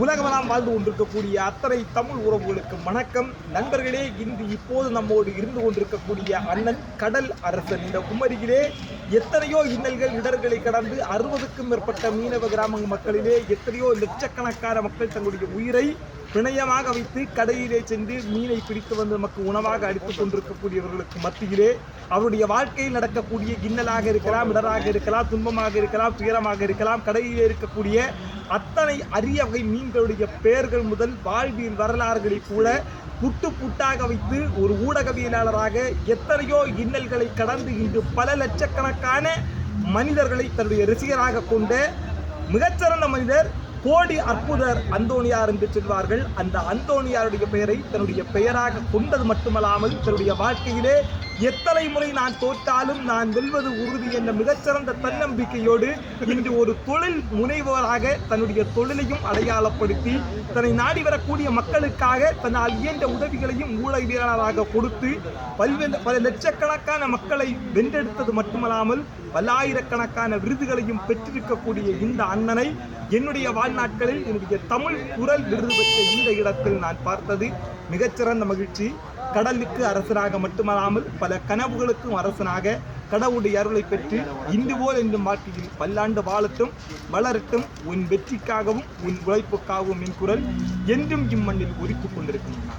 உலகமெல்லாம் வாழ்ந்து கொண்டிருக்கக்கூடிய அத்தனை தமிழ் உறவுகளுக்கு வணக்கம் நண்பர்களே. இன்று இப்போது நம்மோடு இருந்து கொண்டிருக்கக்கூடிய அண்ணன் கடல் அரசன். இந்த குமரியிலே எத்தனையோ இன்னல்கள் இடர்களை கடந்து 60க்கும் மேற்பட்ட மீனவ கிராம மக்களிலே எத்தனையோ லட்சக்கணக்கான மக்கள் தங்களுடைய உயிரை பிணையமாக வைத்து கடையிலே சென்று மீனை பிடித்து வந்து நமக்கு உணவாக அடித்துக் கொண்டிருக்கக்கூடியவர்களுக்கு மத்தியிலே அவருடைய வாழ்க்கையில் நடக்கக்கூடிய இன்னலாக இருக்கலாம், இடராக இருக்கலாம், துன்பமாக இருக்கலாம், துயரமாக இருக்கலாம், கடையிலே இருக்கக்கூடிய அத்தனை அரிய வகை மீன்களுடைய பெயர்கள் முதல் வாழ்வியல் வரலாறுகளை கூட புட்டு புட்டாக வைத்து ஒரு ஊடகவியலாளராக எத்தனையோ இன்னல்களை கடந்து இன்று பல லட்சக்கணக்கான மனிதர்களை தன்னுடைய ரசிகராக கொண்ட மிகச்சிறந்த மனிதர் கோடி அற்புதர் அந்தோணியார் என்று சொல்வார்கள். அந்த அந்தோணியாருடைய பெயரை தன்னுடைய பெயராக கொண்டது மட்டுமல்லாமல் தன்னுடைய வாழ்க்கையிலே எத்தனை முறை நான் தோற்றாலும் நான் வெல்வது உறுதி என்ற மிகச்சிறந்த தன்னம்பிக்கையோடு இன்று ஒரு தொழில் முனைவோராக தன்னுடைய தொழிலையும் அடையாளப்படுத்தி தன்னை நாடி வரக்கூடிய மக்களுக்காக தன்னால் இயன்ற உதவிகளையும் ஊடகவியலாளராக கொடுத்து பல லட்சக்கணக்கான மக்களை வென்றெடுத்தது மட்டுமல்லாமல் பல்லாயிரக்கணக்கான விருதுகளையும் பெற்றிருக்கக்கூடிய இந்த அண்ணனை என்னுடைய வாழ்நாட்களில் என்னுடைய தமிழ் குரல் விருது பெற்ற இந்த இடத்தில் நான் பார்த்தது மிகச்சிறந்த மகிழ்ச்சி. கடலுக்கு அரசனாக மட்டுமல்லாமல் பல கனவுகளுக்கும் அரசனாக கடவுளுடைய அருளை பெற்று இன்று போல் என்றும் வாழ்க்கையில் பல்லாண்டு வாழட்டும் வளரட்டும். உன் வெற்றிக்காகவும் உன் உழைப்புக்காகவும் என் குரல் என்றும் இம்மண்ணில் உரித்துக் கொண்டிருக்கின்றன.